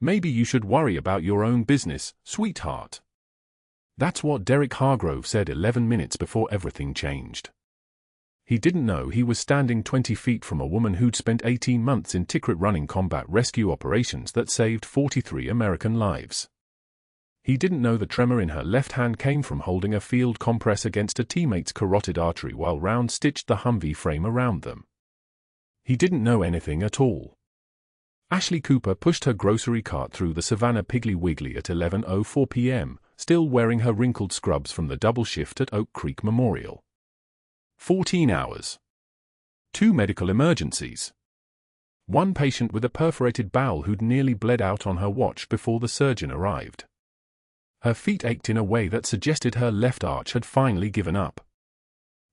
Maybe you should worry about your own business, sweetheart. That's what Derek Hargrove said 11 minutes before everything changed. He didn't know he was standing 20 feet from a woman who'd spent 18 months in ticket-running combat rescue operations that saved 43 American lives. He didn't know the tremor in her left hand came from holding a field compress against a teammate's carotid artery while Round stitched the Humvee frame around them. He didn't know anything at all. Ashley Cooper pushed her grocery cart through the Savannah Piggly Wiggly at 11:04 p.m., still wearing her wrinkled scrubs from the double shift at Oak Creek Memorial. 14 hours. 2 medical emergencies. 1 patient with a perforated bowel who'd nearly bled out on her watch before the surgeon arrived. Her feet ached in a way that suggested her left arch had finally given up.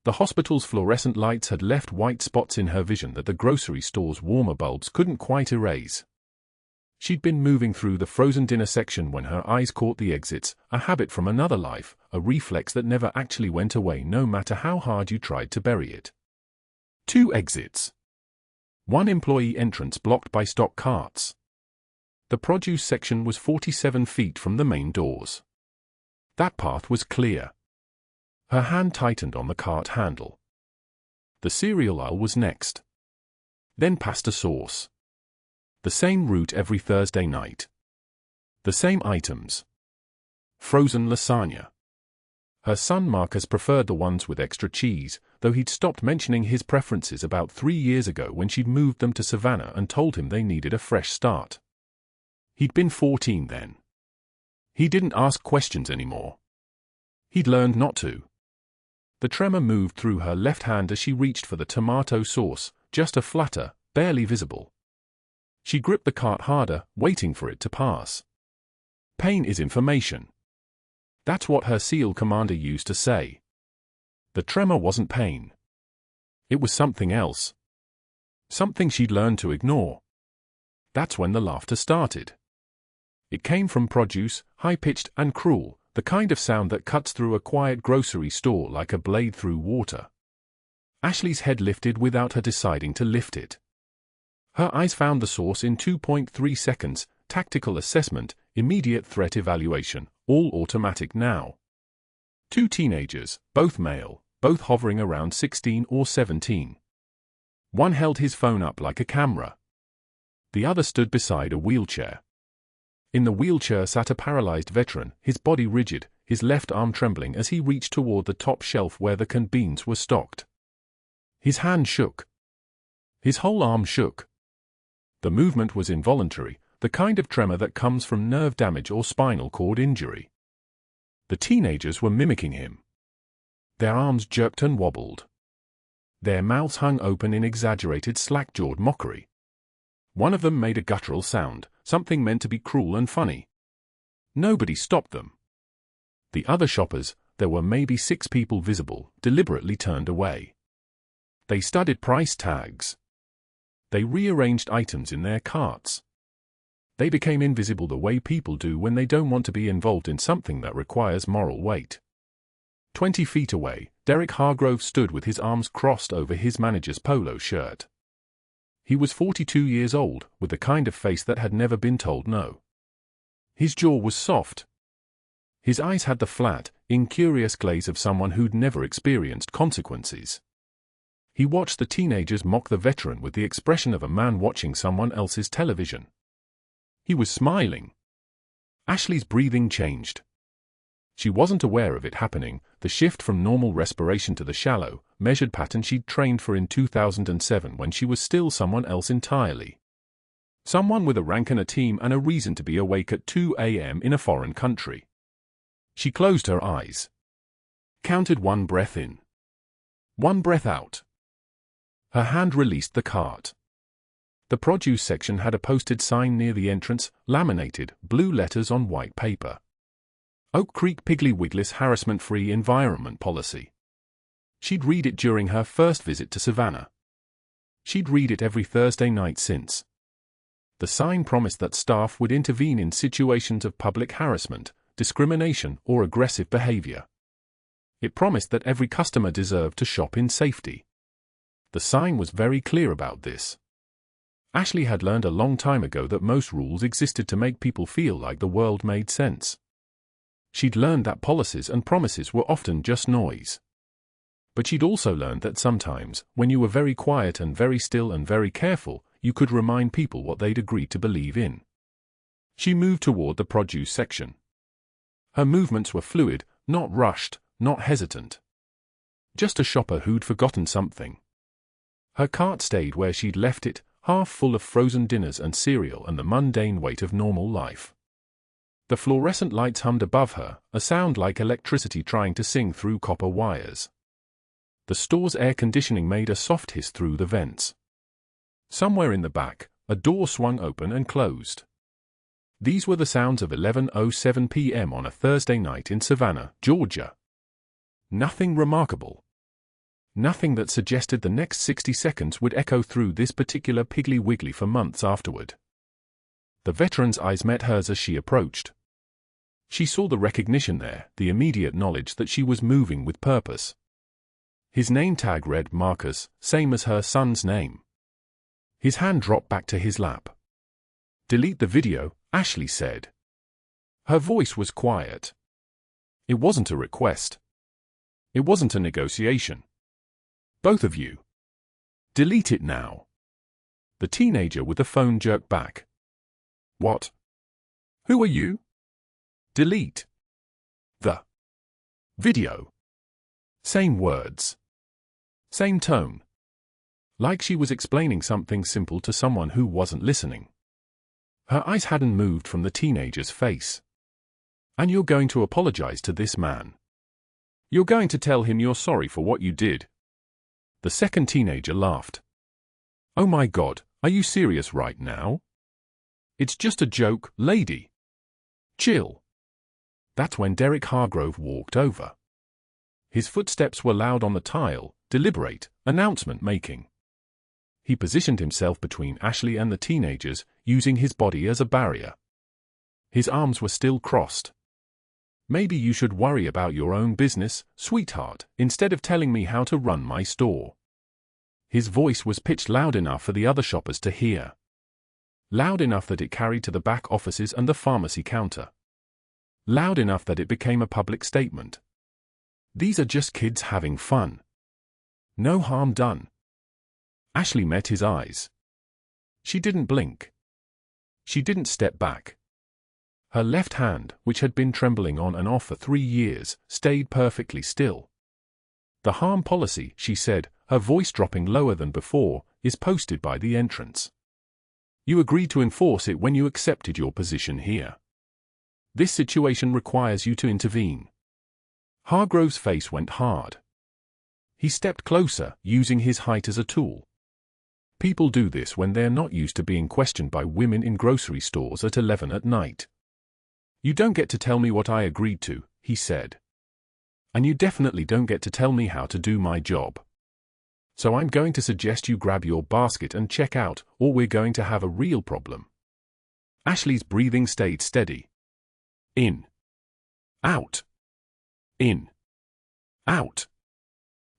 The hospital's fluorescent lights had left white spots in her vision that the grocery store's warmer bulbs couldn't quite erase. She'd been moving through the frozen dinner section when her eyes caught the exits, a habit from another life, a reflex that never actually went away no matter how hard you tried to bury it. 2 exits. 1 employee entrance blocked by stock carts. The produce section was 47 feet from the main doors. That path was clear. Her hand tightened on the cart handle. The cereal aisle was next. Then pasta sauce. The same route every Thursday night. The same items. Frozen lasagna. Her son Marcus preferred the ones with extra cheese, though he'd stopped mentioning his preferences about 3 years ago when she'd moved them to Savannah and told him they needed a fresh start. He'd been 14 then. He didn't ask questions anymore. He'd learned not to. The tremor moved through her left hand as she reached for the tomato sauce, just a flutter, barely visible. She gripped the cart harder, waiting for it to pass. Pain is information. That's what her SEAL commander used to say. The tremor wasn't pain. It was something else. Something she'd learned to ignore. That's when the laughter started. It came from produce, high-pitched and cruel, the kind of sound that cuts through a quiet grocery store like a blade through water. Ashley's head lifted without her deciding to lift it. Her eyes found the source in 2.3 seconds, tactical assessment, immediate threat evaluation, all automatic now. 2 teenagers, both male, both hovering around 16 or 17. One held his phone up like a camera. The other stood beside a wheelchair. In the wheelchair sat a paralyzed veteran, his body rigid, his left arm trembling as he reached toward the top shelf where the canned beans were stocked. His hand shook. His whole arm shook. The movement was involuntary, the kind of tremor that comes from nerve damage or spinal cord injury. The teenagers were mimicking him. Their arms jerked and wobbled. Their mouths hung open in exaggerated slack-jawed mockery. One of them made a guttural sound, something meant to be cruel and funny. Nobody stopped them. The other shoppers, there were maybe 6 people visible, deliberately turned away. They studied price tags. They rearranged items in their carts. They became invisible the way people do when they don't want to be involved in something that requires moral weight. 20 feet away, Derek Hargrove stood with his arms crossed over his manager's polo shirt. He was 42 years old, with the kind of face that had never been told no. His jaw was soft. His eyes had the flat, incurious glaze of someone who'd never experienced consequences. He watched the teenagers mock the veteran with the expression of a man watching someone else's television. He was smiling. Ashley's breathing changed. She wasn't aware of it happening, the shift from normal respiration to the shallow, measured pattern she'd trained for in 2007 when she was still someone else entirely. Someone with a rank and a team and a reason to be awake at 2 a.m. in a foreign country. She closed her eyes. Counted 1 breath in. 1 breath out. Her hand released the cart. The produce section had a posted sign near the entrance, laminated, blue letters on white paper. Oak Creek Piggly Wiggly's harassment-free environment policy. She'd read it during her first visit to Savannah. She'd read it every Thursday night since. The sign promised that staff would intervene in situations of public harassment, discrimination, or aggressive behavior. It promised that every customer deserved to shop in safety. The sign was very clear about this. Ashley had learned a long time ago that most rules existed to make people feel like the world made sense. She'd learned that policies and promises were often just noise. But she'd also learned that sometimes, when you were very quiet and very still and very careful, you could remind people what they'd agreed to believe in. She moved toward the produce section. Her movements were fluid, not rushed, not hesitant. Just a shopper who'd forgotten something. Her cart stayed where she'd left it, half full of frozen dinners and cereal and the mundane weight of normal life. The fluorescent lights hummed above her, a sound like electricity trying to sing through copper wires. The store's air conditioning made a soft hiss through the vents. Somewhere in the back, a door swung open and closed. These were the sounds of 11:07 p.m. on a Thursday night in Savannah, Georgia. Nothing remarkable. Nothing that suggested the next 60 seconds would echo through this particular Piggly Wiggly for months afterward. The veteran's eyes met hers as she approached. She saw the recognition there, the immediate knowledge that she was moving with purpose. His name tag read Marcus, same as her son's name. His hand dropped back to his lap. "Delete the video," Ashley said. Her voice was quiet. It wasn't a request. It wasn't a negotiation. "Both of you. Delete it now." The teenager with the phone jerked back. "What? Who are you?" "Delete the video." Same words. Same tone. Like she was explaining something simple to someone who wasn't listening. Her eyes hadn't moved from the teenager's face. "And you're going to apologize to this man. You're going to tell him you're sorry for what you did." The second teenager laughed. "Oh my God, are you serious right now? It's just a joke, lady. Chill." That's when Derek Hargrove walked over. His footsteps were loud on the tile, deliberate, announcement-making. He positioned himself between Ashley and the teenagers, using his body as a barrier. His arms were still crossed. "Maybe you should worry about your own business, sweetheart, instead of telling me how to run my store." His voice was pitched loud enough for the other shoppers to hear. Loud enough that it carried to the back offices and the pharmacy counter. Loud enough that it became a public statement. These are just kids having fun. No harm done. Ashley met his eyes. She didn't blink. She didn't step back. Her left hand, which had been trembling on and off for 3 years, stayed perfectly still. "The harm policy," she said, her voice dropping lower than before, "is posted by the entrance. You agreed to enforce it when you accepted your position here. This situation requires you to intervene." Hargrove's face went hard. He stepped closer, using his height as a tool. People do this when they're not used to being questioned by women in grocery stores at 11 at night. "You don't get to tell me what I agreed to," he said. "And you definitely don't get to tell me how to do my job. So I'm going to suggest you grab your basket and check out, or we're going to have a real problem." Ashley's breathing stayed steady. In. Out. In. Out.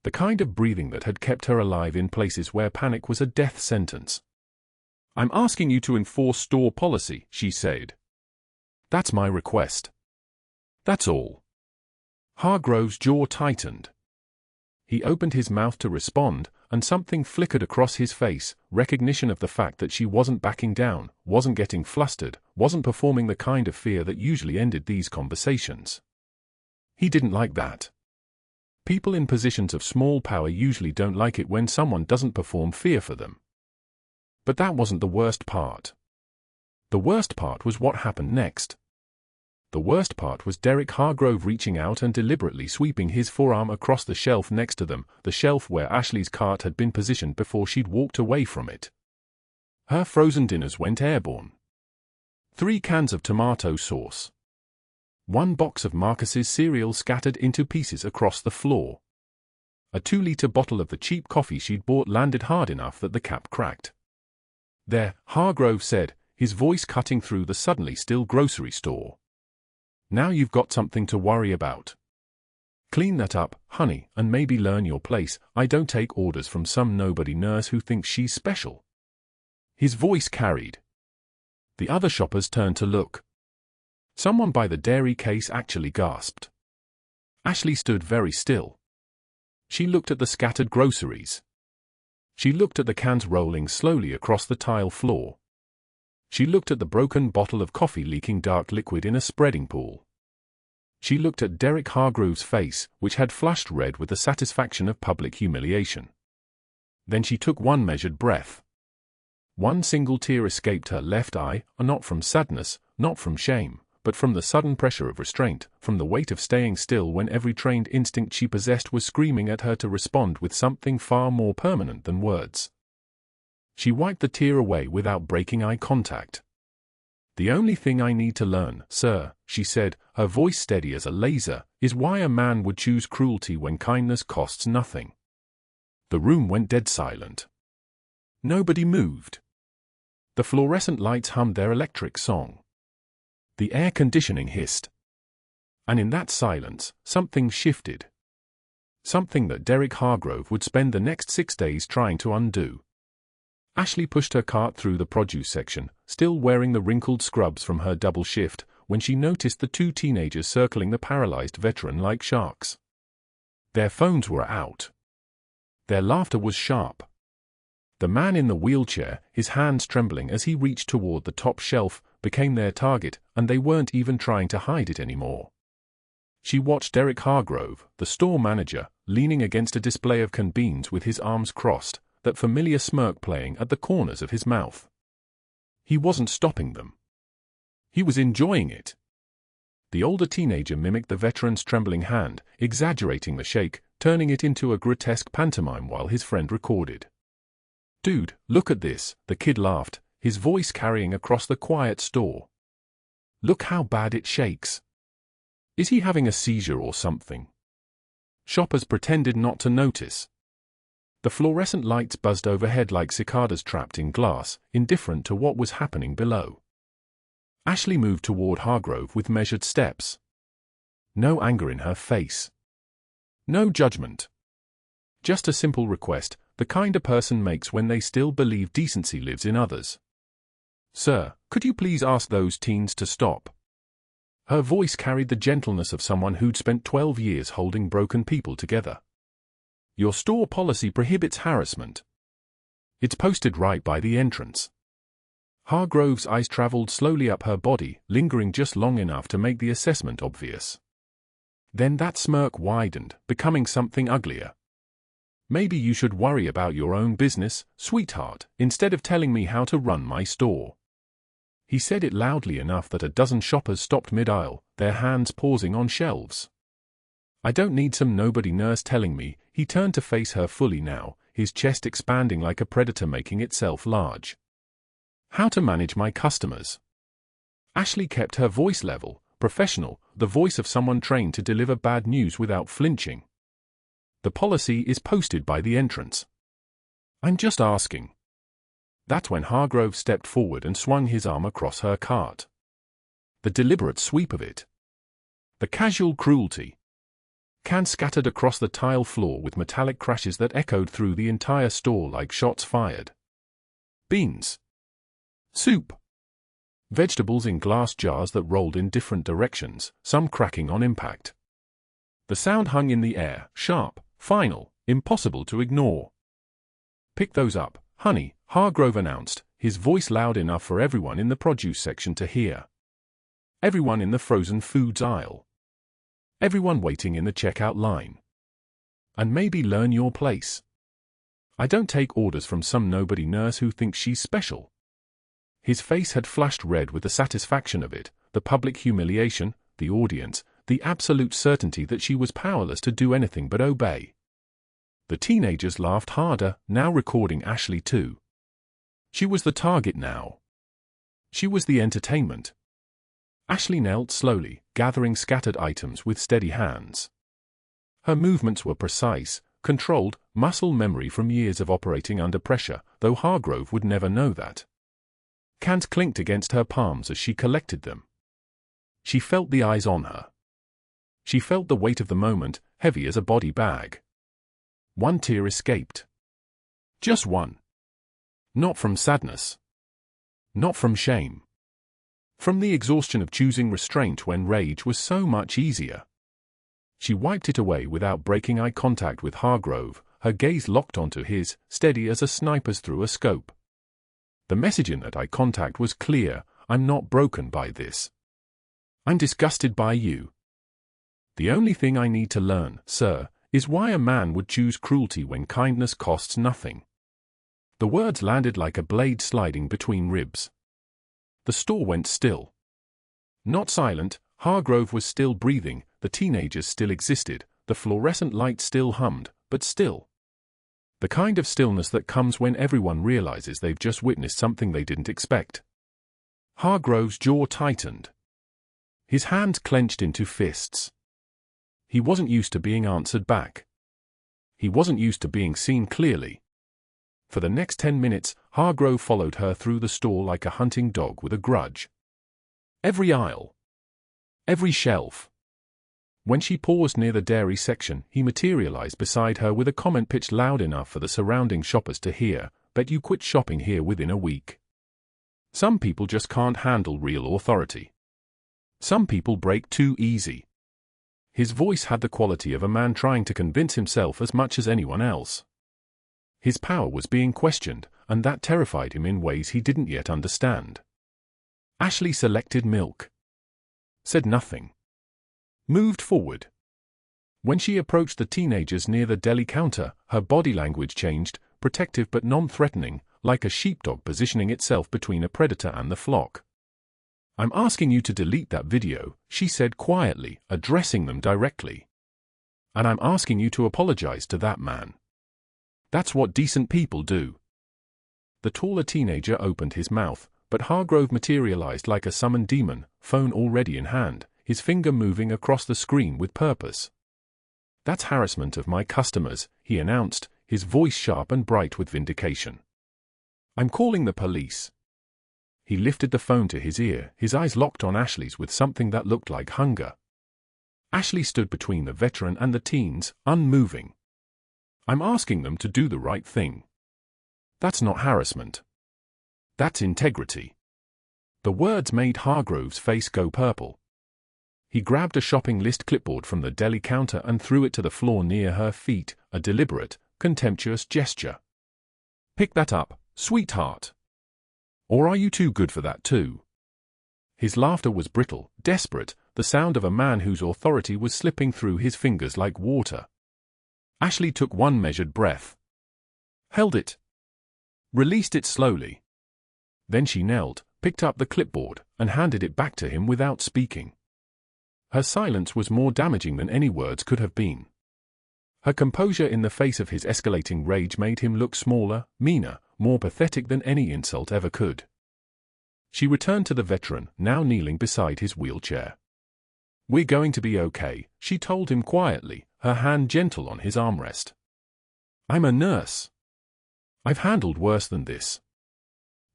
The kind of breathing that had kept her alive in places where panic was a death sentence. "I'm asking you to enforce store policy," she said. "That's my request. That's all." Hargrove's jaw tightened. He opened his mouth to respond, and something flickered across his face, recognition of the fact that she wasn't backing down, wasn't getting flustered, wasn't performing the kind of fear that usually ended these conversations. He didn't like that. People in positions of small power usually don't like it when someone doesn't perform fear for them. But that wasn't the worst part. The worst part was what happened next. The worst part was Derek Hargrove reaching out and deliberately sweeping his forearm across the shelf next to them, the shelf where Ashley's cart had been positioned before she'd walked away from it. Her frozen dinners went airborne. 3 cans of tomato sauce. 1 box of Marcus's cereal scattered into pieces across the floor. A 2-liter bottle of the cheap coffee she'd bought landed hard enough that the cap cracked. "There," Hargrove said, his voice cutting through the suddenly still grocery store. "Now you've got something to worry about. Clean that up, honey, and maybe learn your place. I don't take orders from some nobody nurse who thinks she's special." His voice carried. The other shoppers turned to look. Someone by the dairy case actually gasped. Ashley stood very still. She looked at the scattered groceries. She looked at the cans rolling slowly across the tile floor. She looked at the broken bottle of coffee leaking dark liquid in a spreading pool. She looked at Derek Hargrove's face, which had flushed red with the satisfaction of public humiliation. Then she took one measured breath. One single tear escaped her left eye, not from sadness, not from shame, but from the sudden pressure of restraint, from the weight of staying still when every trained instinct she possessed was screaming at her to respond with something far more permanent than words. She wiped the tear away without breaking eye contact. "The only thing I need to learn, sir," she said, her voice steady as a laser, "is why a man would choose cruelty when kindness costs nothing." The room went dead silent. Nobody moved. The fluorescent lights hummed their electric song. The air conditioning hissed. And in that silence, something shifted. Something that Derek Hargrove would spend the next 6 days trying to undo. Ashley pushed her cart through the produce section, still wearing the wrinkled scrubs from her double shift, when she noticed the two teenagers circling the paralyzed veteran like sharks. Their phones were out. Their laughter was sharp. The man in the wheelchair, his hands trembling as he reached toward the top shelf, became their target, and they weren't even trying to hide it anymore. She watched Derek Hargrove, the store manager, leaning against a display of canned beans with his arms crossed, that familiar smirk playing at the corners of his mouth. He wasn't stopping them. He was enjoying it. The older teenager mimicked the veteran's trembling hand, exaggerating the shake, turning it into a grotesque pantomime while his friend recorded. "Dude, look at this," the kid laughed, his voice carrying across the quiet store. "Look how bad it shakes. Is he having a seizure or something?" Shoppers pretended not to notice. The fluorescent lights buzzed overhead like cicadas trapped in glass, indifferent to what was happening below. Ashley moved toward Hargrove with measured steps. No anger in her face. No judgment. Just a simple request, the kind a person makes when they still believe decency lives in others. "Sir, could you please ask those teens to stop?" Her voice carried the gentleness of someone who'd spent 12 years holding broken people together. "Your store policy prohibits harassment. It's posted right by the entrance." Hargrove's eyes traveled slowly up her body, lingering just long enough to make the assessment obvious. Then that smirk widened, becoming something uglier. "Maybe you should worry about your own business, sweetheart, instead of telling me how to run my store." He said it loudly enough that a dozen shoppers stopped mid-aisle, their hands pausing on shelves. "I don't need some nobody nurse telling me." He turned to face her fully now, his chest expanding like a predator making itself large. "How to manage my customers." Ashley kept her voice level, professional, the voice of someone trained to deliver bad news without flinching. "The policy is posted by the entrance. I'm just asking." That's when Hargrove stepped forward and swung his arm across her cart. The deliberate sweep of it. The casual cruelty. Cans scattered across the tile floor with metallic crashes that echoed through the entire store like shots fired. Beans. Soup. Vegetables in glass jars that rolled in different directions, some cracking on impact. The sound hung in the air, sharp, final, impossible to ignore. "Pick those up, honey," Hargrove announced, his voice loud enough for everyone in the produce section to hear. Everyone in the frozen foods aisle. Everyone waiting in the checkout line. "And maybe learn your place. I don't take orders from some nobody nurse who thinks she's special." His face had flashed red with the satisfaction of it, the public humiliation, the audience, the absolute certainty that she was powerless to do anything but obey. The teenagers laughed harder, now recording Ashley too. She was the target now. She was the entertainment. Ashley knelt slowly, gathering scattered items with steady hands. Her movements were precise, controlled, muscle memory from years of operating under pressure, though Hargrove would never know that. Cans clinked against her palms as she collected them. She felt the eyes on her. She felt the weight of the moment, heavy as a body bag. One tear escaped. Just one. Not from sadness. Not from shame. From the exhaustion of choosing restraint when rage was so much easier. She wiped it away without breaking eye contact with Hargrove, her gaze locked onto his, steady as a sniper's through a scope. The message in that eye contact was clear: I'm not broken by this. I'm disgusted by you. The only thing I need to learn, sir, is why a man would choose cruelty when kindness costs nothing. The words landed like a blade sliding between ribs. The store went still. Not silent, Hargrove was still breathing, the teenagers still existed, the fluorescent light still hummed, but still. The kind of stillness that comes when everyone realizes they've just witnessed something they didn't expect. Hargrove's jaw tightened. His hands clenched into fists. He wasn't used to being answered back. He wasn't used to being seen clearly. For the next 10 minutes, Hargrove followed her through the store like a hunting dog with a grudge. Every aisle. Every shelf. When she paused near the dairy section, he materialized beside her with a comment pitched loud enough for the surrounding shoppers to hear: bet you quit shopping here within a week. Some people just can't handle real authority. Some people break too easy. His voice had the quality of a man trying to convince himself as much as anyone else. His power was being questioned, and that terrified him in ways he didn't yet understand. Ashley selected milk. Said nothing. Moved forward. When she approached the teenagers near the deli counter, her body language changed, protective but non-threatening, like a sheepdog positioning itself between a predator and the flock. I'm asking you to delete that video, she said quietly, addressing them directly. And I'm asking you to apologize to that man. That's what decent people do. The taller teenager opened his mouth, but Hargrove materialized like a summoned demon, phone already in hand, his finger moving across the screen with purpose. That's harassment of my customers, he announced, his voice sharp and bright with vindication. I'm calling the police. He lifted the phone to his ear, his eyes locked on Ashley's with something that looked like hunger. Ashley stood between the veteran and the teens, unmoving. I'm asking them to do the right thing. That's not harassment. That's integrity. The words made Hargrove's face go purple. He grabbed a shopping list clipboard from the deli counter and threw it to the floor near her feet, a deliberate, contemptuous gesture. Pick that up, sweetheart. Or are you too good for that too? His laughter was brittle, desperate, the sound of a man whose authority was slipping through his fingers like water. Ashley took one measured breath. Held it. Released it slowly. Then she knelt, picked up the clipboard, and handed it back to him without speaking. Her silence was more damaging than any words could have been. Her composure in the face of his escalating rage made him look smaller, meaner, more pathetic than any insult ever could. She returned to the veteran, now kneeling beside his wheelchair. We're going to be okay, she told him quietly, her hand gentle on his armrest. I'm a nurse. I've handled worse than this.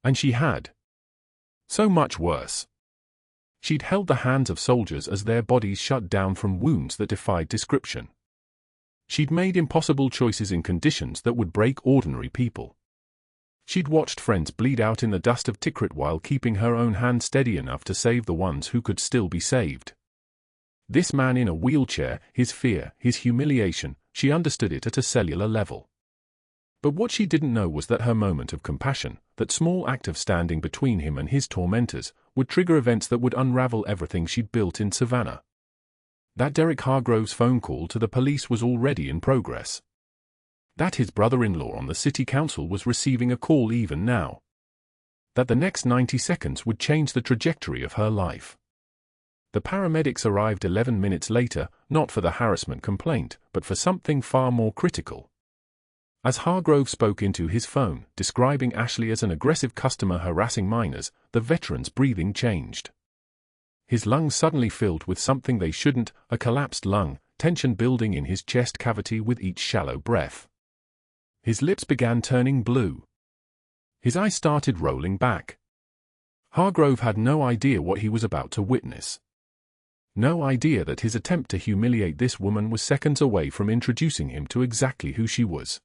And she had. So much worse. She'd held the hands of soldiers as their bodies shut down from wounds that defied description. She'd made impossible choices in conditions that would break ordinary people. She'd watched friends bleed out in the dust of Tikrit while keeping her own hand steady enough to save the ones who could still be saved. This man in a wheelchair, his fear, his humiliation, she understood it at a cellular level. But what she didn't know was that her moment of compassion, that small act of standing between him and his tormentors, would trigger events that would unravel everything she'd built in Savannah. That Derek Hargrove's phone call to the police was already in progress. That his brother-in-law on the city council was receiving a call even now. That the next 90 seconds would change the trajectory of her life. The paramedics arrived 11 minutes later, not for the harassment complaint, but for something far more critical. As Hargrove spoke into his phone, describing Ashley as an aggressive customer harassing minors, the veteran's breathing changed. His lungs suddenly filled with something they shouldn't, a collapsed lung, tension building in his chest cavity with each shallow breath. His lips began turning blue. His eyes started rolling back. Hargrove had no idea what he was about to witness. No idea that his attempt to humiliate this woman was seconds away from introducing him to exactly who she was.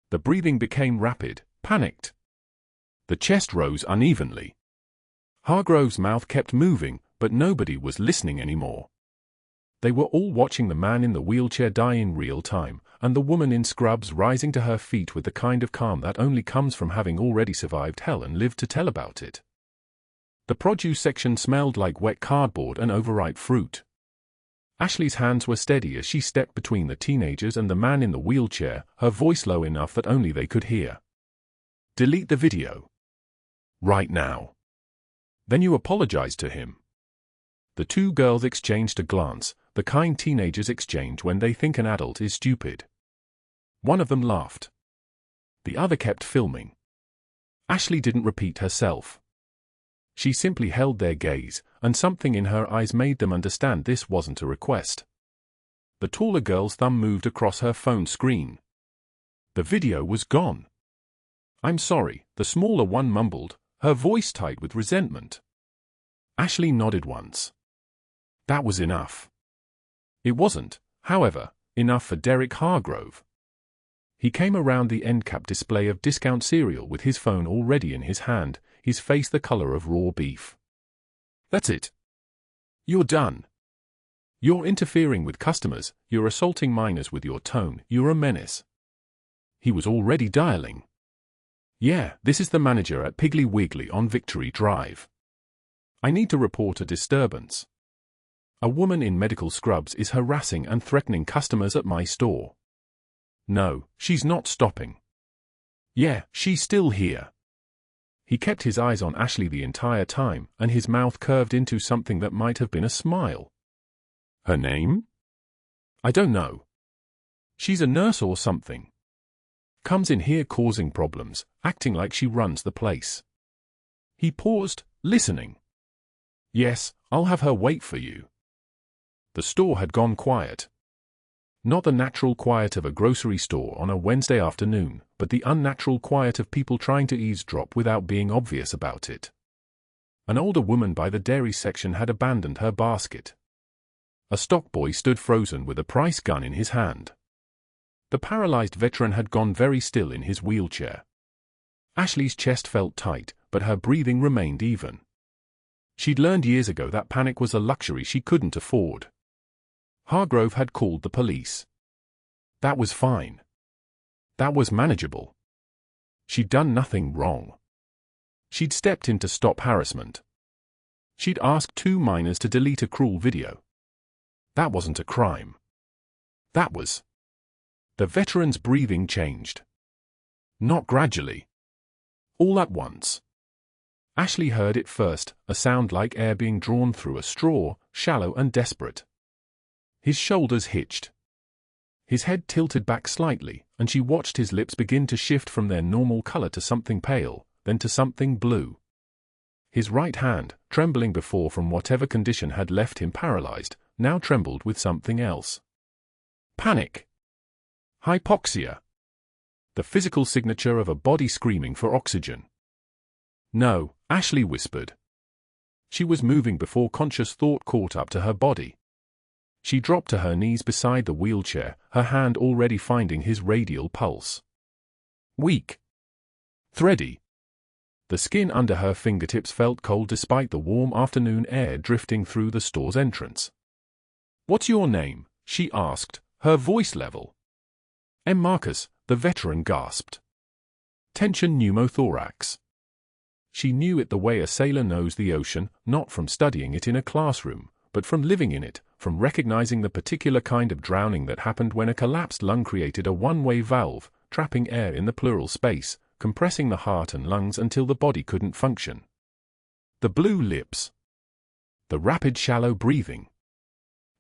The breathing became rapid, panicked. The chest rose unevenly. Hargrove's mouth kept moving, but nobody was listening anymore. They were all watching the man in the wheelchair die in real time, and the woman in scrubs rising to her feet with the kind of calm that only comes from having already survived hell and lived to tell about it. The produce section smelled like wet cardboard and overripe fruit. Ashley's hands were steady as she stepped between the teenagers and the man in the wheelchair, her voice low enough that only they could hear. "Delete the video. Right now. Then you apologize to him." The two girls exchanged a glance, the kind teenagers exchange when they think an adult is stupid. One of them laughed. The other kept filming. Ashley didn't repeat herself. She simply held their gaze, and something in her eyes made them understand this wasn't a request. The taller girl's thumb moved across her phone screen. The video was gone. "I'm sorry," the smaller one mumbled, her voice tight with resentment. Ashley nodded once. That was enough. It wasn't, however, enough for Derek Hargrove. He came around the end cap display of discount cereal with his phone already in his hand, his face the color of raw beef. "That's it. You're done. You're interfering with customers, you're assaulting minors with your tone, you're a menace." He was already dialing. "Yeah, this is the manager at Piggly Wiggly on Victory Drive. I need to report a disturbance. A woman in medical scrubs is harassing and threatening customers at my store." "No, she's not stopping." "Yeah, she's still here." He kept his eyes on Ashley the entire time, and his mouth curved into something that might have been a smile. "Her name?" "I don't know. She's a nurse or something. Comes in here causing problems, acting like she runs the place." He paused, listening. "Yes, I'll have her wait for you." The store had gone quiet. Not the natural quiet of a grocery store on a Wednesday afternoon, but the unnatural quiet of people trying to eavesdrop without being obvious about it. An older woman by the dairy section had abandoned her basket. A stock boy stood frozen with a price gun in his hand. The paralyzed veteran had gone very still in his wheelchair. Ashley's chest felt tight, but her breathing remained even. She'd learned years ago that panic was a luxury she couldn't afford. Hargrove had called the police. That was fine. That was manageable. She'd done nothing wrong. She'd stepped in to stop harassment. She'd asked two minors to delete a cruel video. That wasn't a crime. That was. The veteran's breathing changed. Not gradually. All at once. Ashley heard it first, a sound like air being drawn through a straw, shallow and desperate. His shoulders hitched. His head tilted back slightly, and she watched his lips begin to shift from their normal color to something pale, then to something blue. His right hand, trembling before from whatever condition had left him paralyzed, now trembled with something else. Panic. Hypoxia. The physical signature of a body screaming for oxygen. "No," Ashley whispered. She was moving before conscious thought caught up to her body. She dropped to her knees beside the wheelchair, her hand already finding his radial pulse. Weak. Thready. The skin under her fingertips felt cold despite the warm afternoon air drifting through the store's entrance. "What's your name?" she asked, her voice level. "M. Marcus," the veteran gasped. Tension pneumothorax. She knew it the way a sailor knows the ocean, not from studying it in a classroom, but from living in it, from recognizing the particular kind of drowning that happened when a collapsed lung created a one-way valve, trapping air in the pleural space, compressing the heart and lungs until the body couldn't function. The blue lips. The rapid shallow breathing.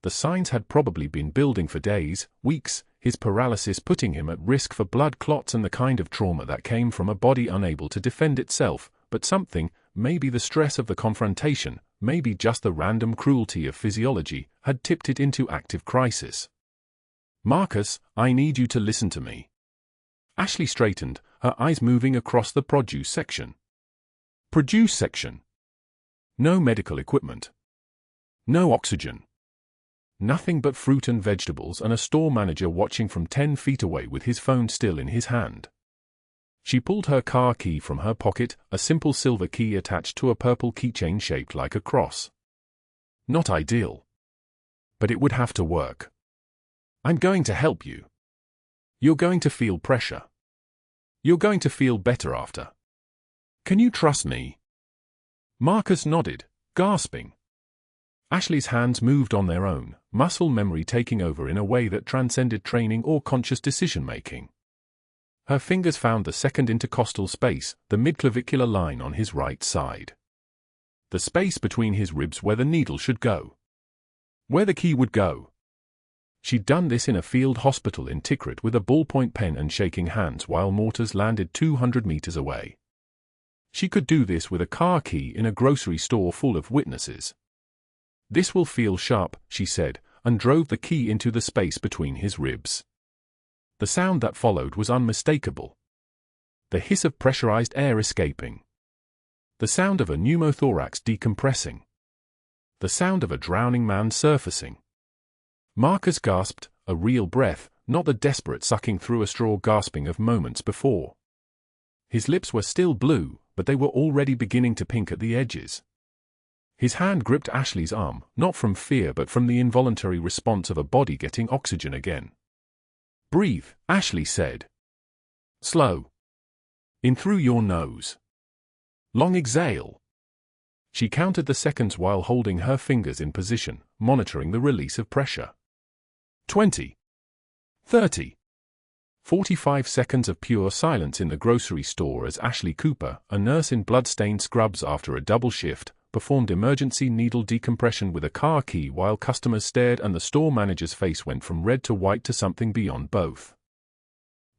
The signs had probably been building for days, weeks, his paralysis putting him at risk for blood clots and the kind of trauma that came from a body unable to defend itself, but something, maybe the stress of the confrontation, maybe just the random cruelty of physiology, had tipped it into active crisis. "Marcus, I need you to listen to me." Ashley straightened, her eyes moving across the produce section. Produce section. No medical equipment. No oxygen. Nothing but fruit and vegetables and a store manager watching from 10 feet away with his phone still in his hand. She pulled her car key from her pocket, a simple silver key attached to a purple keychain shaped like a cross. Not ideal. But it would have to work. I'm going to help you. You're going to feel pressure. You're going to feel better after. Can you trust me? Marcus nodded, gasping. Ashley's hands moved on their own, muscle memory taking over in a way that transcended training or conscious decision-making. Her fingers found the second intercostal space, the midclavicular line on his right side. The space between his ribs where the needle should go. Where the key would go. She'd done this in a field hospital in Tikrit with a ballpoint pen and shaking hands while mortars landed 200 meters away. She could do this with a car key in a grocery store full of witnesses. This will feel sharp, she said, and drove the key into the space between his ribs. The sound that followed was unmistakable. The hiss of pressurized air escaping. The sound of a pneumothorax decompressing. The sound of a drowning man surfacing. Marcus gasped, a real breath, not the desperate sucking through a straw gasping of moments before. His lips were still blue, but they were already beginning to pink at the edges. His hand gripped Ashley's arm, not from fear but from the involuntary response of a body getting oxygen again. Breathe, Ashley said. Slow. In through your nose. Long exhale. She counted the seconds while holding her fingers in position, monitoring the release of pressure. 20. 30. 45 seconds of pure silence in the grocery store as Ashley Cooper, a nurse in blood-stained scrubs after a double shift, performed emergency needle decompression with a car key while customers stared and the store manager's face went from red to white to something beyond both.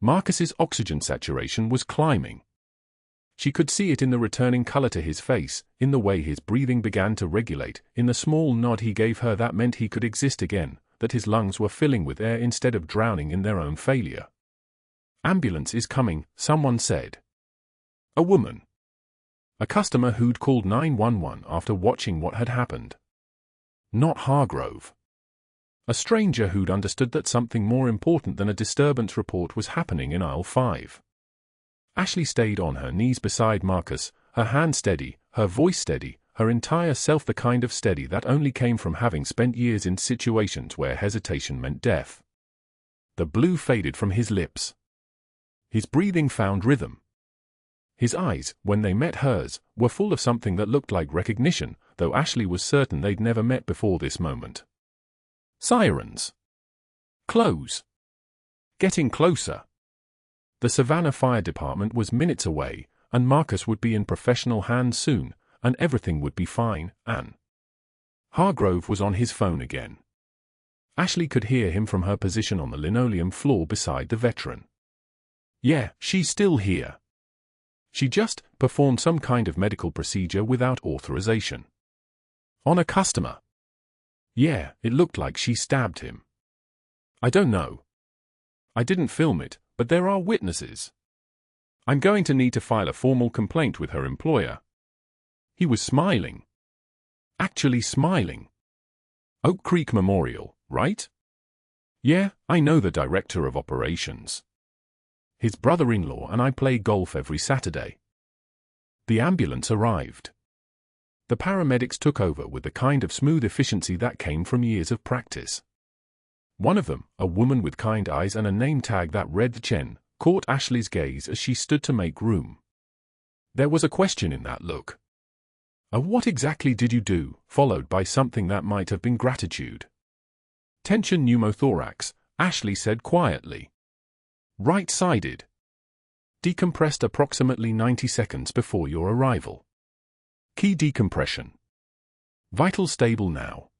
Marcus's oxygen saturation was climbing. She could see it in the returning color to his face, in the way his breathing began to regulate, in the small nod he gave her that meant he could exist again, that his lungs were filling with air instead of drowning in their own failure. Ambulance is coming, someone said. A woman. A customer who'd called 911 after watching what had happened. Not Hargrove. A stranger who'd understood that something more important than a disturbance report was happening in aisle 5. Ashley stayed on her knees beside Marcus, her hand steady, her voice steady, her entire self the kind of steady that only came from having spent years in situations where hesitation meant death. The blue faded from his lips. His breathing found rhythm. His eyes, when they met hers, were full of something that looked like recognition, though Ashley was certain they'd never met before this moment. Sirens. Close. Getting closer. The Savannah Fire Department was minutes away, and Marcus would be in professional hands soon, and everything would be fine, and Hargrove was on his phone again. Ashley could hear him from her position on the linoleum floor beside the veteran. Yeah, she's still here. She just performed some kind of medical procedure without authorization. On a customer. Yeah, it looked like she stabbed him. I don't know. I didn't film it, but there are witnesses. I'm going to need to file a formal complaint with her employer. He was smiling. Actually smiling. Oak Creek Memorial, right? Yeah, I know the director of operations. His brother-in-law and I play golf every Saturday. The ambulance arrived. The paramedics took over with the kind of smooth efficiency that came from years of practice. One of them, a woman with kind eyes and a name tag that read Chen, caught Ashley's gaze as she stood to make room. There was a question in that look. What exactly did you do, followed by something that might have been gratitude. Tension pneumothorax, Ashley said quietly. Right-sided. Decompressed approximately 90 seconds before your arrival. Key decompression. Vital stable now.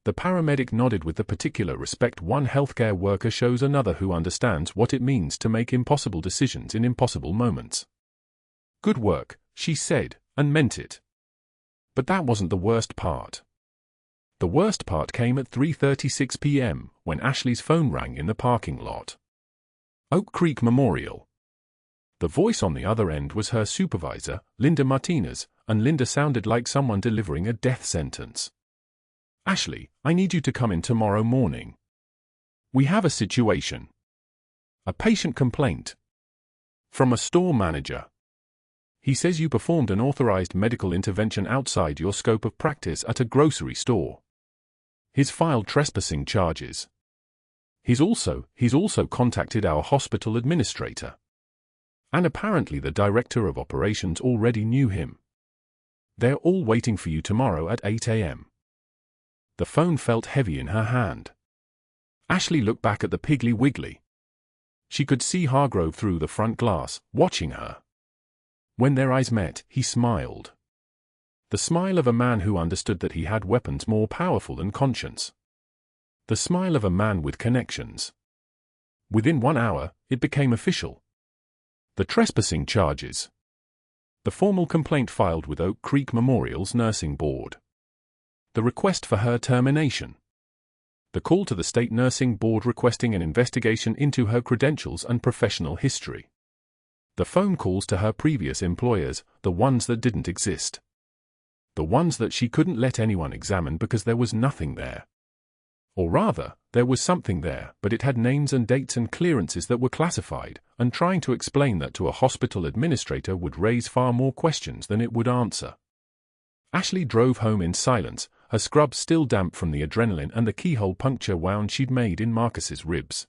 The paramedic nodded with the particular respect one healthcare worker shows another who understands what it means to make impossible decisions in impossible moments. Good work, she said, and meant it. But that wasn't the worst part. The worst part came at 3:36 p.m. when Ashley's phone rang in the parking lot. Oak Creek Memorial. The voice on the other end was her supervisor, Linda Martinez, and Linda sounded like someone delivering a death sentence. Ashley, I need you to come in tomorrow morning. We have a situation. A patient complaint. From a store manager. He says you performed an authorized medical intervention outside your scope of practice at a grocery store. He's filed trespassing charges. He's also contacted our hospital administrator. And apparently the director of operations already knew him. They're all waiting for you tomorrow at 8 a.m. The phone felt heavy in her hand. Ashley looked back at the Piggly Wiggly. She could see Hargrove through the front glass, watching her. When their eyes met, he smiled. The smile of a man who understood that he had weapons more powerful than conscience. The smile of a man with connections. Within 1 hour, it became official. The trespassing charges. The formal complaint filed with Oak Creek Memorial's nursing board. The request for her termination. The call to the state nursing board requesting an investigation into her credentials and professional history. The phone calls to her previous employers, the ones that didn't exist. The ones that she couldn't let anyone examine because there was nothing there. Or rather, there was something there, but it had names and dates and clearances that were classified, and trying to explain that to a hospital administrator would raise far more questions than it would answer. Ashley drove home in silence, her scrub still damp from the adrenaline and the keyhole puncture wound she'd made in Marcus's ribs.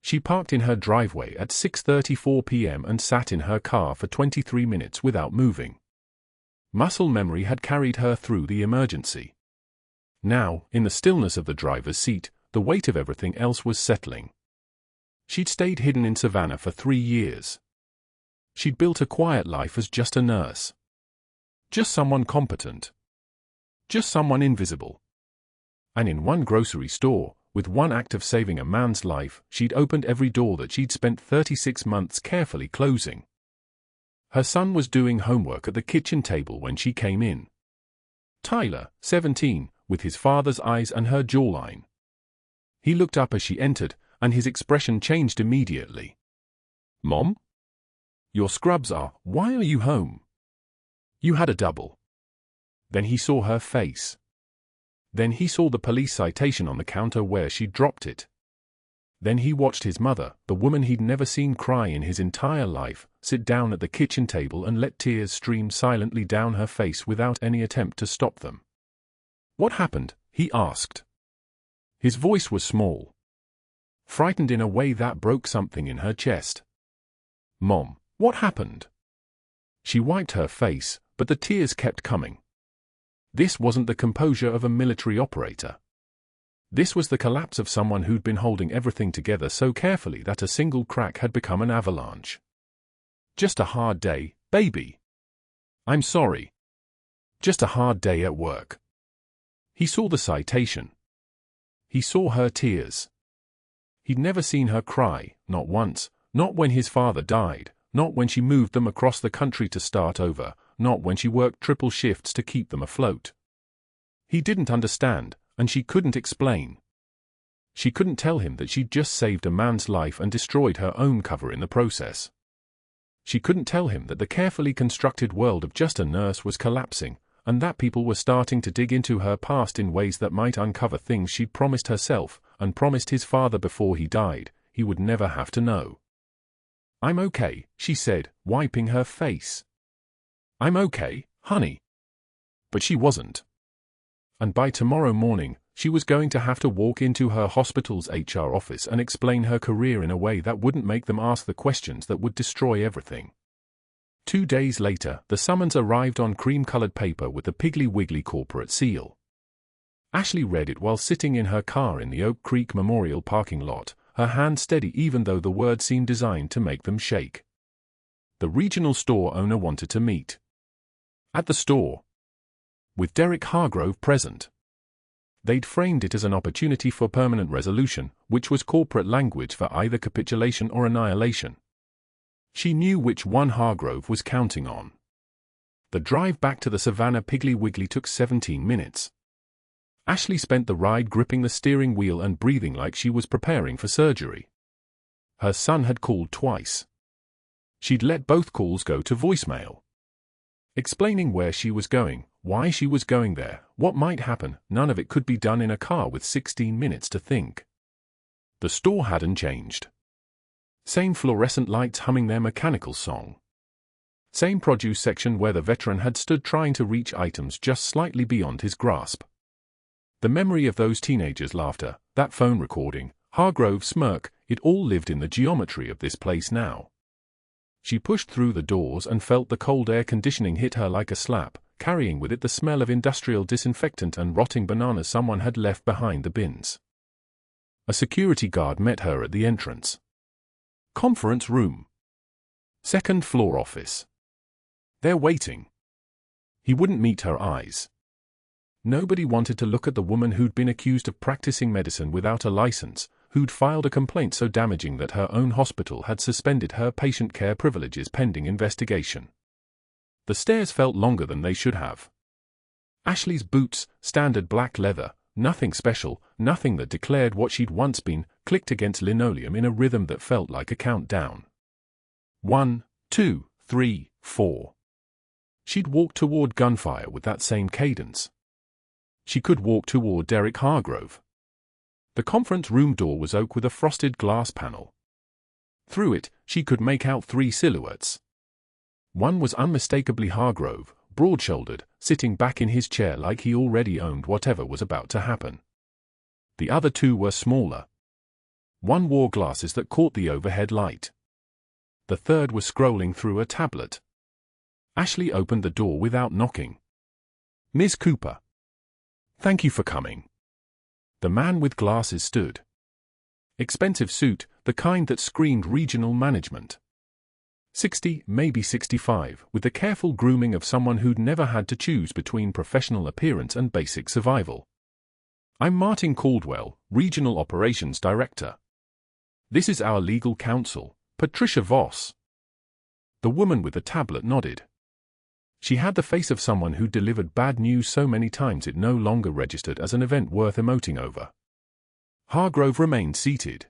She parked in her driveway at 6:34 p.m. and sat in her car for 23 minutes without moving. Muscle memory had carried her through the emergency. Now, in the stillness of the driver's seat, the weight of everything else was settling. She'd stayed hidden in Savannah for 3 years. She'd built a quiet life as just a nurse. Just someone competent. Just someone invisible. And in one grocery store, with one act of saving a man's life, she'd opened every door that she'd spent 36 months carefully closing. Her son was doing homework at the kitchen table when she came in. Tyler, 17, with his father's eyes and her jawline. He looked up as she entered, and his expression changed immediately. "Mom? Your scrubs are, why are you home? You had a double." Then he saw her face. Then he saw the police citation on the counter where she'd dropped it. Then he watched his mother, the woman he'd never seen cry in his entire life, sit down at the kitchen table and let tears stream silently down her face without any attempt to stop them. "What happened?" he asked. His voice was small. Frightened in a way that broke something in her chest. "Mom, what happened?" She wiped her face, but the tears kept coming. This wasn't the composure of a military operator. This was the collapse of someone who'd been holding everything together so carefully that a single crack had become an avalanche. "Just a hard day, baby. I'm sorry. Just a hard day at work." He saw the citation. He saw her tears. He'd never seen her cry, not once, not when his father died, not when she moved them across the country to start over, not when she worked triple shifts to keep them afloat. He didn't understand, and she couldn't explain. She couldn't tell him that she'd just saved a man's life and destroyed her own cover in the process. She couldn't tell him that the carefully constructed world of just a nurse was collapsing, and that people were starting to dig into her past in ways that might uncover things she'd promised herself, and promised his father before he died, he would never have to know. "I'm okay," she said, wiping her face. "I'm okay, honey." But she wasn't. And by tomorrow morning, she was going to have to walk into her hospital's HR office and explain her career in a way that wouldn't make them ask the questions that would destroy everything. 2 days later, the summons arrived on cream-colored paper with the Piggly Wiggly corporate seal. Ashley read it while sitting in her car in the Oak Creek Memorial parking lot, her hand steady even though the words seemed designed to make them shake. The regional store owner wanted to meet. At the store. With Derek Hargrove present. They'd framed it as an opportunity for permanent resolution, which was corporate language for either capitulation or annihilation. She knew which one Hargrove was counting on. The drive back to the Savannah Piggly Wiggly took 17 minutes. Ashley spent the ride gripping the steering wheel and breathing like she was preparing for surgery. Her son had called twice. She'd let both calls go to voicemail. Explaining where she was going, why she was going there, what might happen, none of it could be done in a car with 16 minutes to think. The store hadn't changed. Same fluorescent lights humming their mechanical song. Same produce section where the veteran had stood trying to reach items just slightly beyond his grasp. The memory of those teenagers' laughter, that phone recording, Hargrove's smirk, it all lived in the geometry of this place now. She pushed through the doors and felt the cold air conditioning hit her like a slap, carrying with it the smell of industrial disinfectant and rotting bananas someone had left behind the bins. A security guard met her at the entrance. Conference room. Second floor office. They're waiting. He wouldn't meet her eyes. Nobody wanted to look at the woman who'd been accused of practicing medicine without a license, who'd filed a complaint so damaging that her own hospital had suspended her patient care privileges pending investigation. The stairs felt longer than they should have. Ashley's boots, standard black leather, nothing special, nothing that declared what she'd once been, clicked against linoleum in a rhythm that felt like a countdown. 1, 2, 3, 4. She'd walk toward gunfire with that same cadence. She could walk toward Derek Hargrove. The conference room door was oak with a frosted glass panel. Through it, she could make out 3 silhouettes. One was unmistakably Hargrove, broad-shouldered, sitting back in his chair like he already owned whatever was about to happen. The other 2 were smaller. One wore glasses that caught the overhead light. The third was scrolling through a tablet. Ashley opened the door without knocking. "Ms. Cooper. Thank you for coming." The man with glasses stood. Expensive suit, the kind that screamed regional management. 60, maybe 65, with the careful grooming of someone who'd never had to choose between professional appearance and basic survival. "I'm Martin Caldwell, Regional Operations Director. This is our legal counsel, Patricia Voss." The woman with the tablet nodded. She had the face of someone who delivered bad news so many times it no longer registered as an event worth emoting over. Hargrove remained seated.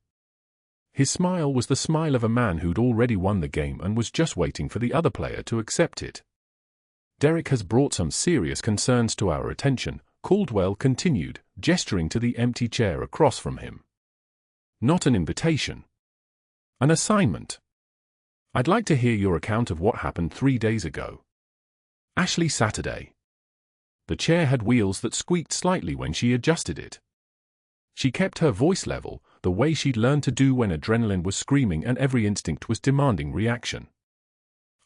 His smile was the smile of a man who'd already won the game and was just waiting for the other player to accept it. "Derek has brought some serious concerns to our attention," Caldwell continued, gesturing to the empty chair across from him. "Not an invitation. An assignment. I'd like to hear your account of what happened 3 days ago." Ashley Saturday. The chair had wheels that squeaked slightly when she adjusted it. She kept her voice level, the way she'd learned to do when adrenaline was screaming and every instinct was demanding reaction.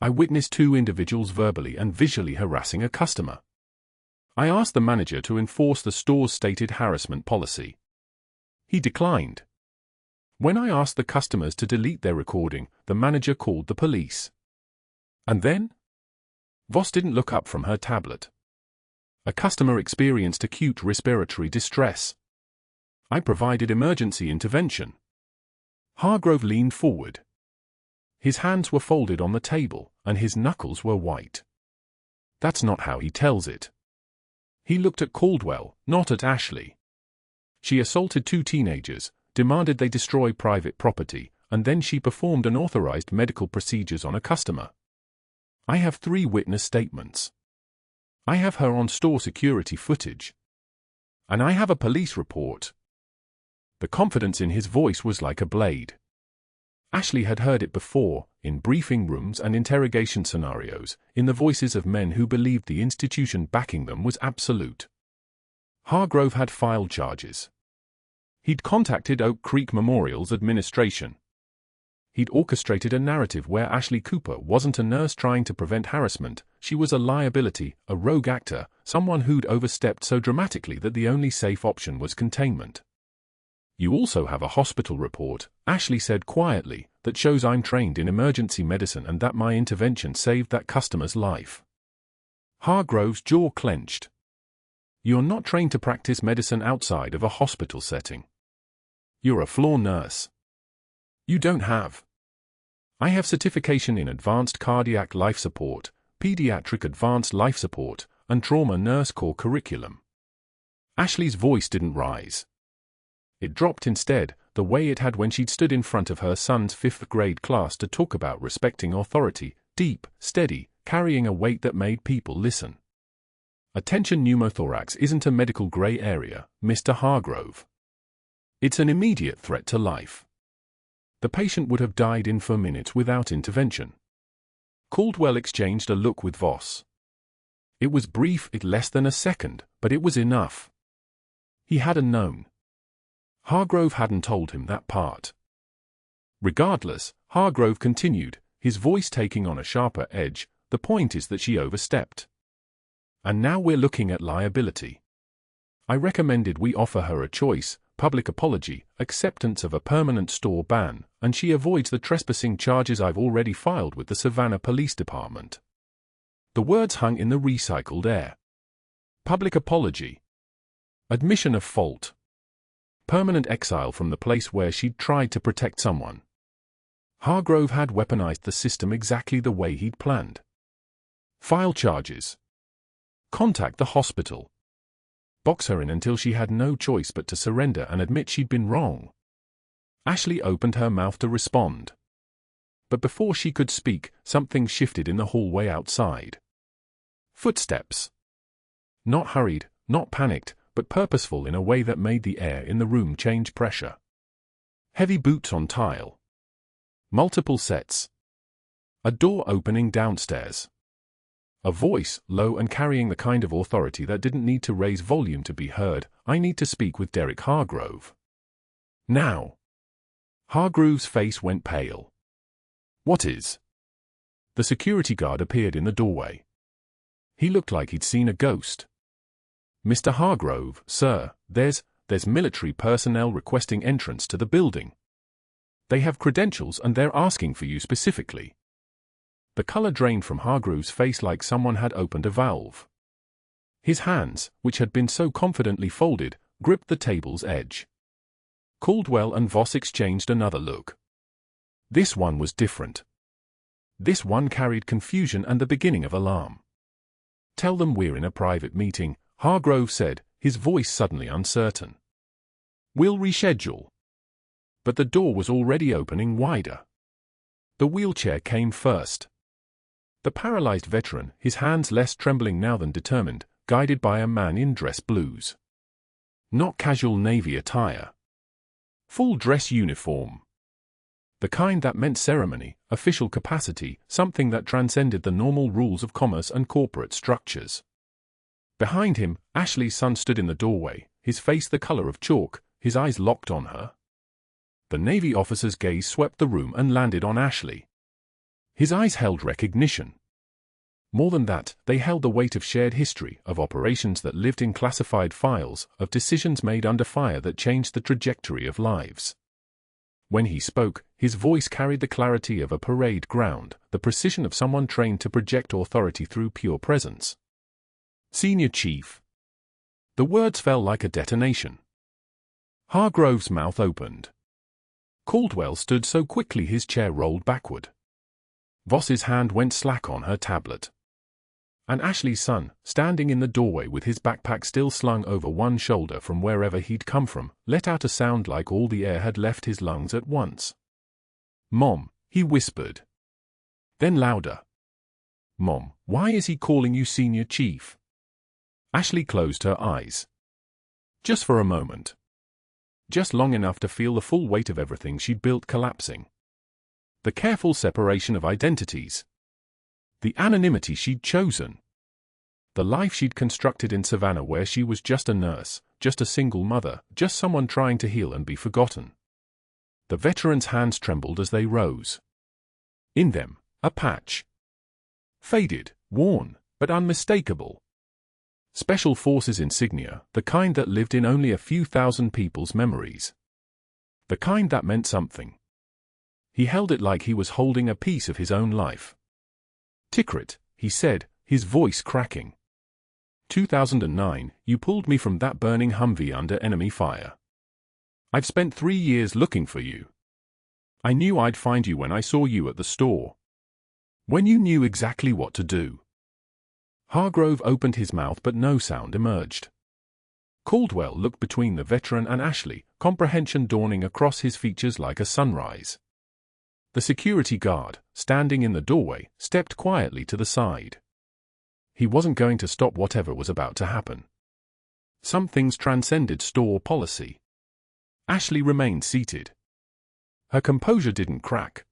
"I witnessed 2 individuals verbally and visually harassing a customer. I asked the manager to enforce the store's stated harassment policy. He declined. When I asked the customers to delete their recording, the manager called the police. And then?" Voss didn't look up from her tablet. "A customer experienced acute respiratory distress. I provided emergency intervention." Hargrove leaned forward. His hands were folded on the table, and his knuckles were white. "That's not how he tells it." He looked at Caldwell, not at Ashley. "She assaulted 2 teenagers, demanded they destroy private property, and then she performed unauthorized medical procedures on a customer. I have 3 witness statements. I have her on store security footage. And I have a police report." The confidence in his voice was like a blade. Ashley had heard it before, in briefing rooms and interrogation scenarios, in the voices of men who believed the institution backing them was absolute. Hargrove had filed charges. He'd contacted Oak Creek Memorial's administration. He'd orchestrated a narrative where Ashley Cooper wasn't a nurse trying to prevent harassment, she was a liability, a rogue actor, someone who'd overstepped so dramatically that the only safe option was containment. "You also have a hospital report," Ashley said quietly, "that shows I'm trained in emergency medicine and that my intervention saved that customer's life." Hargrove's jaw clenched. "You're not trained to practice medicine outside of a hospital setting. You're a floor nurse. You don't have. I have certification in advanced cardiac life support, pediatric advanced life support, and trauma nurse core curriculum." Ashley's voice didn't rise. It dropped instead, the way it had when she'd stood in front of her son's 5th grade class to talk about respecting authority, deep, steady, carrying a weight that made people listen. "Attention, pneumothorax isn't a medical gray area, Mr. Hargrove. It's an immediate threat to life. The patient would have died in 4 minutes without intervention. Caldwell exchanged a look with Voss. It was brief, less than a second, but it was enough. He hadn't known. Hargrove hadn't told him that part. Regardless, Hargrove continued, his voice taking on a sharper edge. The point is that she overstepped. And now we're looking at liability. I recommended we offer her a choice: public apology, acceptance of a permanent store ban, and she avoids the trespassing charges I've already filed with the Savannah Police Department. The words hung in the recycled air. Public apology. Admission of fault. Permanent exile from the place where she'd tried to protect someone. Hargrove had weaponized the system exactly the way he'd planned. File charges. Contact the hospital. Box her in until she had no choice but to surrender and admit she'd been wrong. Ashley opened her mouth to respond. But before she could speak, something shifted in the hallway outside. Footsteps. Not hurried, not panicked, but purposeful in a way that made the air in the room change pressure. Heavy boots on tile. Multiple sets. A door opening downstairs. A voice, low and carrying the kind of authority that didn't need to raise volume to be heard. I need to speak with Derek Hargrove. Now. Hargrove's face went pale. What is? The security guard appeared in the doorway. He looked like he'd seen a ghost. Mr. Hargrove, sir, there's military personnel requesting entrance to the building. They have credentials and they're asking for you specifically. The color drained from Hargrove's face like someone had opened a valve. His hands, which had been so confidently folded, gripped the table's edge. Caldwell and Voss exchanged another look. This one was different. This one carried confusion and the beginning of alarm. Tell them we're in a private meeting, Hargrove said, his voice suddenly uncertain. We'll reschedule. But the door was already opening wider. The wheelchair came first. The paralyzed veteran, his hands less trembling now than determined, guided by a man in dress blues. Not casual Navy attire. Full dress uniform. The kind that meant ceremony, official capacity, something that transcended the normal rules of commerce and corporate structures. Behind him, Ashley's son stood in the doorway, his face the color of chalk, his eyes locked on her. The Navy officer's gaze swept the room and landed on Ashley. His eyes held recognition. More than that, they held the weight of shared history, of operations that lived in classified files, of decisions made under fire that changed the trajectory of lives. When he spoke, his voice carried the clarity of a parade ground, the precision of someone trained to project authority through pure presence. Senior Chief. The words fell like a detonation. Hargrove's mouth opened. Caldwell stood so quickly his chair rolled backward. Voss's hand went slack on her tablet. And Ashley's son, standing in the doorway with his backpack still slung over one shoulder from wherever he'd come from, let out a sound like all the air had left his lungs at once. Mom, he whispered. Then louder. Mom, why is he calling you Senior Chief? Ashley closed her eyes. Just for a moment. Just long enough to feel the full weight of everything she'd built collapsing. The careful separation of identities. The anonymity she'd chosen. The life she'd constructed in Savannah where she was just a nurse, just a single mother, just someone trying to heal and be forgotten. The veteran's hands trembled as they rose. In them, a patch. Faded, worn, but unmistakable. Special Forces insignia, the kind that lived in only a few thousand people's memories. The kind that meant something. He held it like he was holding a piece of his own life. Tikrit, he said, his voice cracking. 2009, you pulled me from that burning Humvee under enemy fire. I've spent 3 years looking for you. I knew I'd find you when I saw you at the store. When you knew exactly what to do. Hargrove opened his mouth but no sound emerged. Caldwell looked between the veteran and Ashley, comprehension dawning across his features like a sunrise. The security guard, standing in the doorway, stepped quietly to the side. He wasn't going to stop whatever was about to happen. Some things transcended store policy. Ashley remained seated. Her composure didn't crack.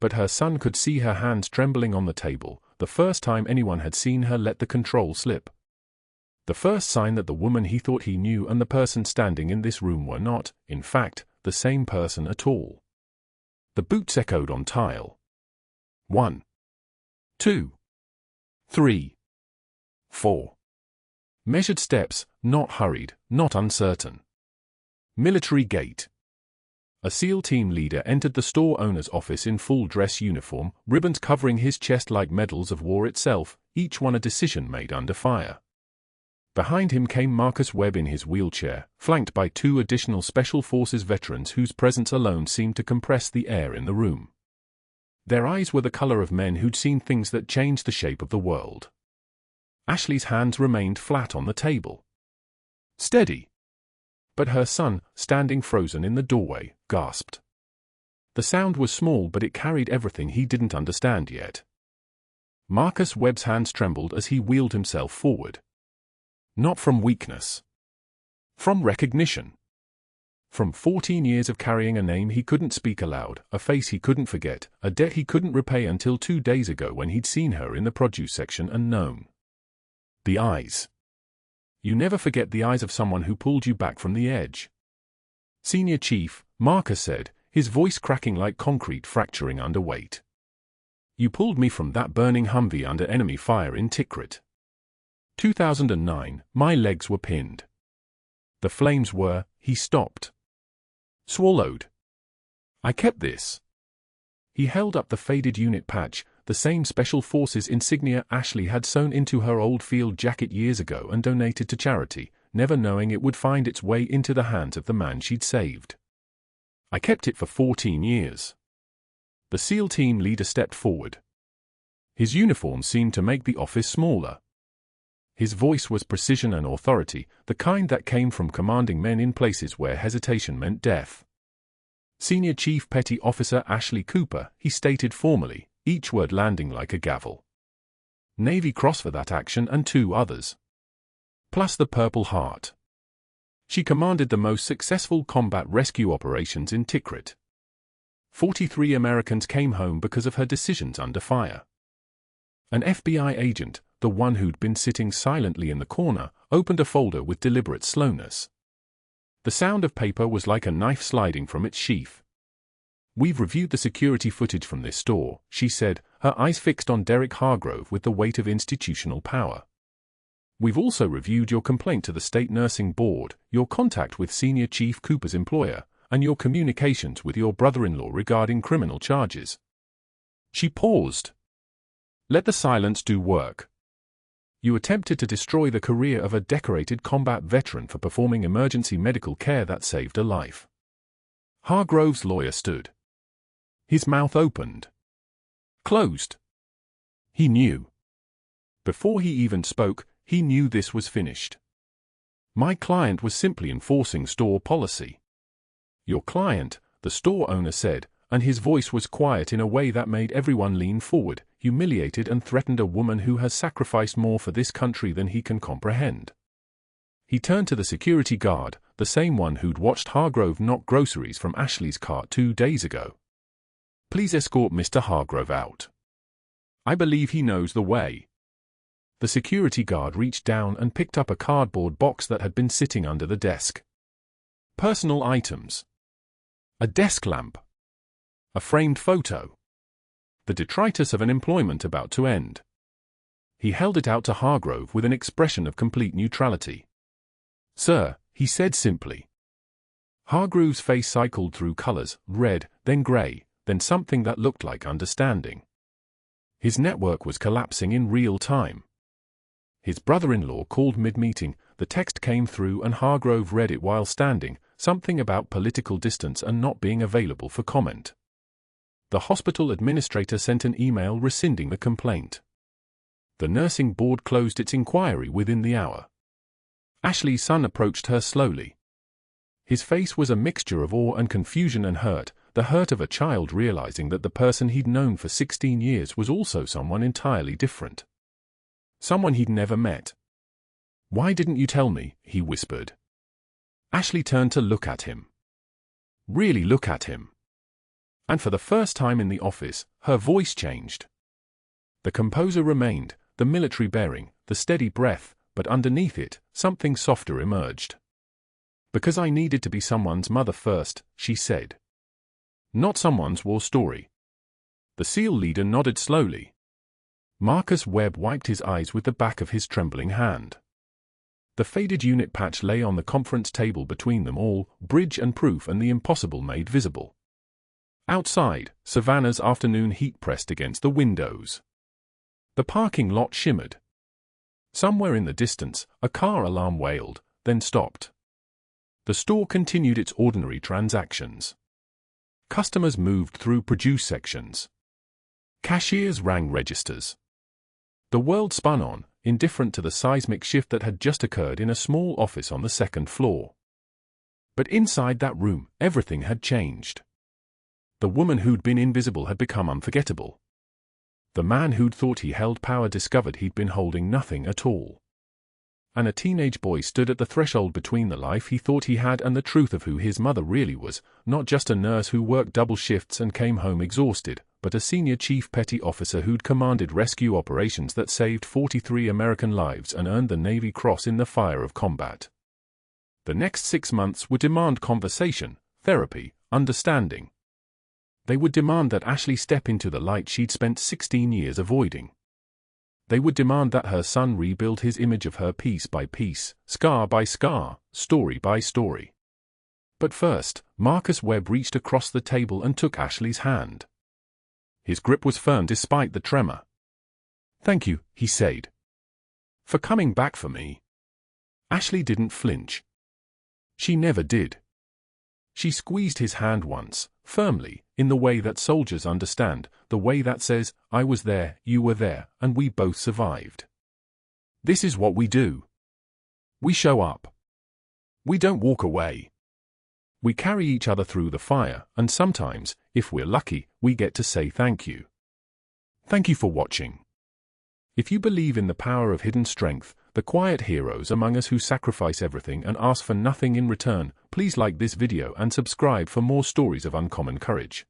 But her son could see her hands trembling on the table, the first time anyone had seen her let the control slip. The first sign that the woman he thought he knew and the person standing in this room were not, in fact, the same person at all. The boots echoed on tile. 1, 2, 3, 4. Measured steps, not hurried, not uncertain. Military gait. A SEAL team leader entered the store owner's office in full dress uniform, ribbons covering his chest like medals of war itself, each one a decision made under fire. Behind him came Marcus Webb in his wheelchair, flanked by 2 additional Special Forces veterans whose presence alone seemed to compress the air in the room. Their eyes were the color of men who'd seen things that changed the shape of the world. Ashley's hands remained flat on the table. Steady. But her son, standing frozen in the doorway, gasped. The sound was small, but it carried everything he didn't understand yet. Marcus Webb's hands trembled as he wheeled himself forward. Not from weakness. From recognition. From 14 years of carrying a name he couldn't speak aloud, a face he couldn't forget, a debt he couldn't repay until 2 days ago when he'd seen her in the produce section and known. The eyes. You never forget the eyes of someone who pulled you back from the edge. Senior Chief, Marcus said, his voice cracking like concrete fracturing under weight. You pulled me from that burning Humvee under enemy fire in Tikrit. 2009, my legs were pinned. The flames were, he stopped. Swallowed. I kept this. He held up the faded unit patch, the same Special Forces insignia Ashley had sewn into her old field jacket years ago and donated to charity, never knowing it would find its way into the hands of the man she'd saved. I kept it for 14 years. The SEAL team leader stepped forward. His uniform seemed to make the office smaller. His voice was precision and authority, the kind that came from commanding men in places where hesitation meant death. Senior Chief Petty Officer Ashley Cooper, he stated formally, each word landing like a gavel. Navy Cross for that action and 2 others. Plus the Purple Heart. She commanded the most successful combat rescue operations in Tikrit. 43 Americans came home because of her decisions under fire. An FBI agent, the one who'd been sitting silently in the corner, opened a folder with deliberate slowness. The sound of paper was like a knife sliding from its sheath. We've reviewed the security footage from this store, she said, her eyes fixed on Derek Hargrove with the weight of institutional power. We've also reviewed your complaint to the State Nursing Board, your contact with Senior Chief Cooper's employer, and your communications with your brother-in-law regarding criminal charges. She paused. Let the silence do work. You attempted to destroy the career of a decorated combat veteran for performing emergency medical care that saved a life. Hargrove's lawyer stood. His mouth opened. Closed. He knew. Before he even spoke, he knew this was finished. My client was simply enforcing store policy. Your client, the store owner said, and his voice was quiet in a way that made everyone lean forward, humiliated and threatened a woman who has sacrificed more for this country than he can comprehend. He turned to the security guard, the same one who'd watched Hargrove knock groceries from Ashley's cart 2 days ago. Please escort Mr. Hargrove out. I believe he knows the way. The security guard reached down and picked up a cardboard box that had been sitting under the desk. Personal items. A desk lamp. A framed photo. The detritus of an employment about to end. He held it out to Hargrove with an expression of complete neutrality. Sir, he said simply. Hargrove's face cycled through colors, red, then gray, then something that looked like understanding. His network was collapsing in real time. His brother-in-law called mid-meeting, the text came through and Hargrove read it while standing, something about political distance and not being available for comment. The hospital administrator sent an email rescinding the complaint. The nursing board closed its inquiry within the hour. Ashley's son approached her slowly. His face was a mixture of awe and confusion and hurt, the hurt of a child realizing that the person he'd known for 16 years was also someone entirely different. Someone he'd never met. Why didn't you tell me? He whispered. Ashley turned to look at him. Really look at him. And for the first time in the office, her voice changed. The composure remained, the military bearing, the steady breath, but underneath it, something softer emerged. "Because I needed to be someone's mother first," she said. "Not someone's war story." The SEAL leader nodded slowly. Marcus Webb wiped his eyes with the back of his trembling hand. The faded unit patch lay on the conference table between them all, bridge and proof and the impossible made visible. Outside, Savannah's afternoon heat pressed against the windows. The parking lot shimmered. Somewhere in the distance, a car alarm wailed, then stopped. The store continued its ordinary transactions. Customers moved through produce sections. Cashiers rang registers. The world spun on, indifferent to the seismic shift that had just occurred in a small office on the second floor. But inside that room, everything had changed. The woman who'd been invisible had become unforgettable. The man who'd thought he held power discovered he'd been holding nothing at all. And a teenage boy stood at the threshold between the life he thought he had and the truth of who his mother really was, not just a nurse who worked double shifts and came home exhausted, but a senior chief petty officer who'd commanded rescue operations that saved 43 American lives and earned the Navy Cross in the fire of combat. The next 6 months would demand conversation, therapy, understanding. They would demand that Ashley step into the light she'd spent 16 years avoiding. They would demand that her son rebuild his image of her piece by piece, scar by scar, story by story. But first, Marcus Webb reached across the table and took Ashley's hand. His grip was firm despite the tremor. "Thank you," he said, "for coming back for me." Ashley didn't flinch. She never did. She squeezed his hand once, firmly, in the way that soldiers understand, the way that says, "I was there, you were there, and we both survived." This is what we do. We show up. We don't walk away. We carry each other through the fire, and sometimes, if we're lucky, we get to say thank you. Thank you for watching. If you believe in the power of hidden strength, the quiet heroes among us who sacrifice everything and ask for nothing in return, please like this video and subscribe for more stories of uncommon courage.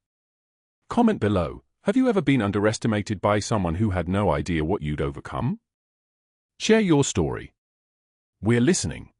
Comment below, have you ever been underestimated by someone who had no idea what you'd overcome? Share your story. We're listening.